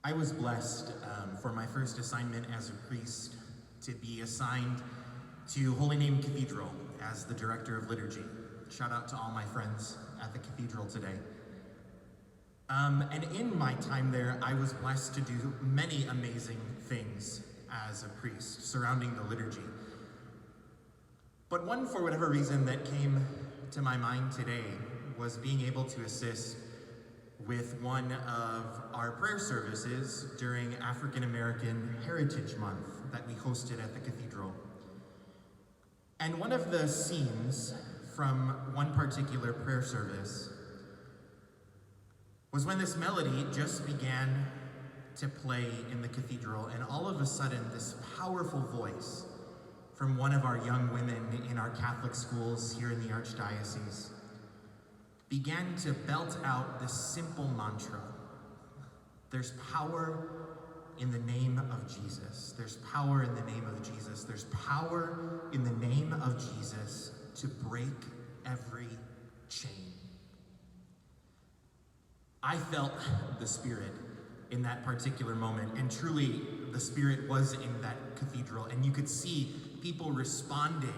I was blessed for my first assignment as a priest to be assigned to Holy Name Cathedral as the director of liturgy. Shout out to all my friends at the cathedral today. And in my time there, I was blessed to do many amazing things as a priest surrounding the liturgy. But one, for whatever reason, that came to my mind today was being able to assist with one of our prayer services during African American Heritage Month that we hosted at the cathedral. And one of the scenes from one particular prayer service was when this melody just began to play in the cathedral, and all of a sudden this powerful voice from one of our young women in our Catholic schools here in the Archdiocese began to belt out this simple mantra. There's power in the name of Jesus. There's power in the name of Jesus. There's power in the name of Jesus to break every chain. I felt the Spirit in that particular moment, and truly the Spirit was in that cathedral, and you could see people responding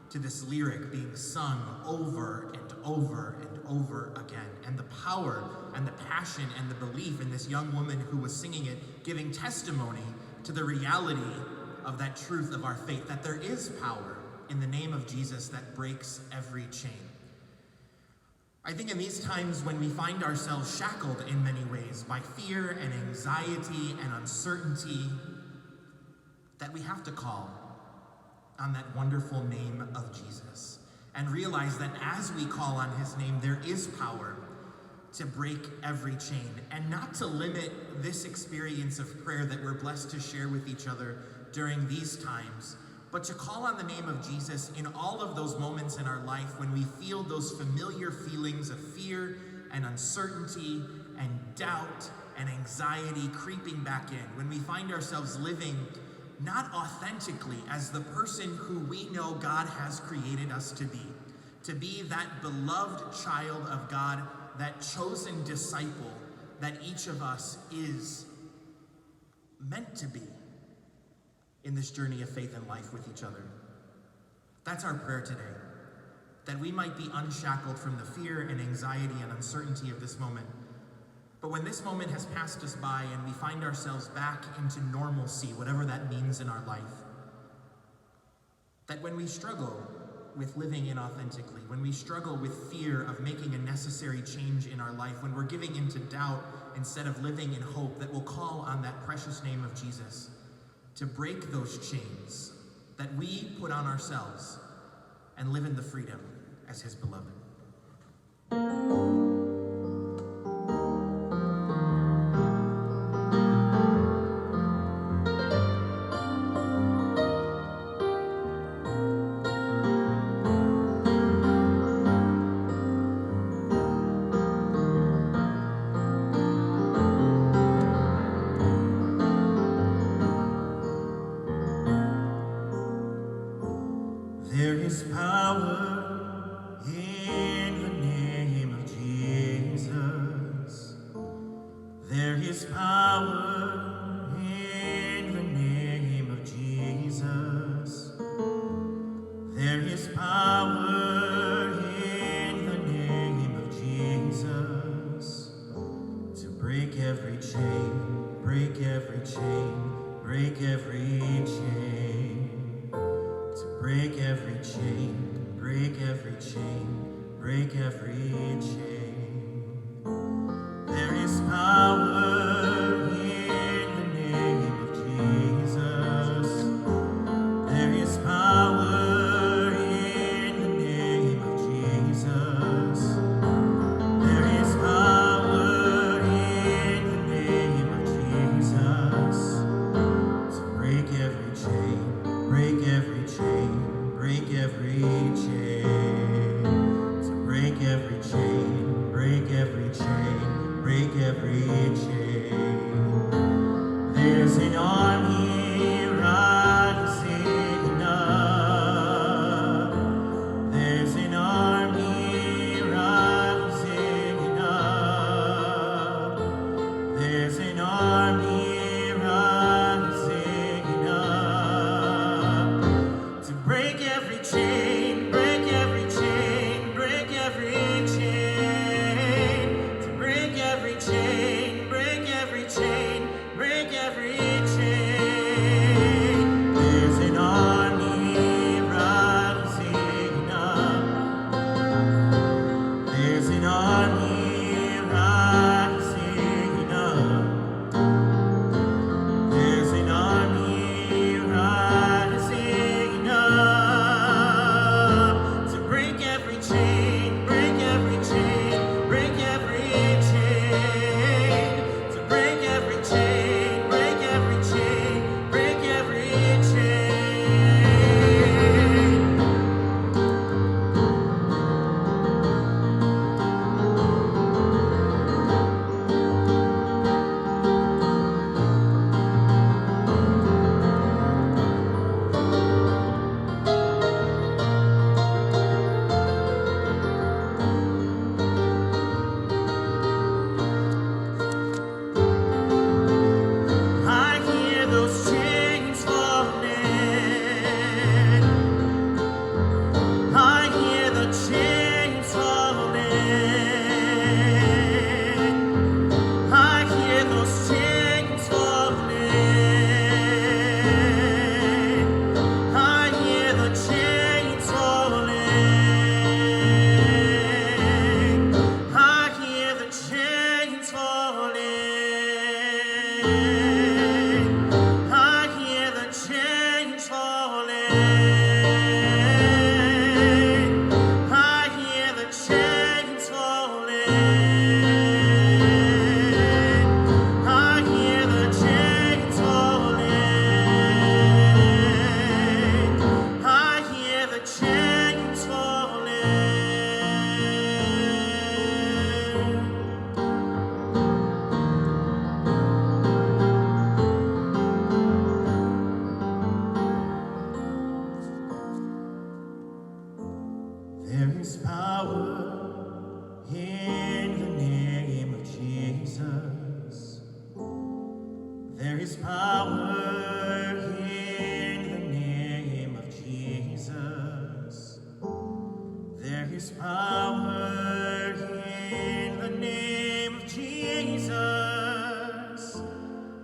to this lyric being sung over and over and over again, and the power and the passion and the belief in this young woman who was singing it, giving testimony to the reality of that truth of our faith, that there is power in the name of Jesus that breaks every chain. I think in these times when we find ourselves shackled in many ways by fear and anxiety and uncertainty, that we have to call on that wonderful name of Jesus and realize that as we call on his name, there is power to break every chain, and not to limit this experience of prayer that we're blessed to share with each other during these times, but to call on the name of Jesus in all of those moments in our life when we feel those familiar feelings of fear and uncertainty and doubt and anxiety creeping back in, when we find ourselves living not authentically as the person who we know God has created us to be that beloved child of God, that chosen disciple that each of us is meant to be in this journey of faith and life with each other. That's our prayer today, that we might be unshackled from the fear and anxiety and uncertainty of this moment. But when this moment has passed us by and we find ourselves back into normalcy, whatever that means in our life, that when we struggle with living inauthentically, when we struggle with fear of making a necessary change in our life, when we're giving into doubt instead of living in hope, that we'll call on that precious name of Jesus to break those chains that we put on ourselves and live in the freedom as his beloved. There is power in the name of Jesus. There is power in the name of Jesus. There is power in the name of Jesus to break every chain, break every chain, break every chain. Break every chain, break every chain, break every chain. There is power in the name of Jesus. There is power in the name of Jesus. There is power in the name of Jesus to break every chain, break every chain, break every chain, to break every chain, break every chain, break every chain. There's an army rising up. There's an army rising up. There's an army I hear the chains falling. I hear the chains falling. I hear the chains falling. I hear the chains falling. There is power in the name of Jesus. There is power in the name of Jesus. There is power in the name of Jesus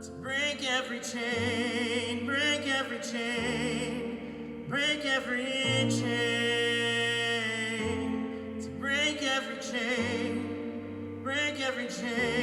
to break every chain, break every chain, break every chain, to break every chain, break every chain.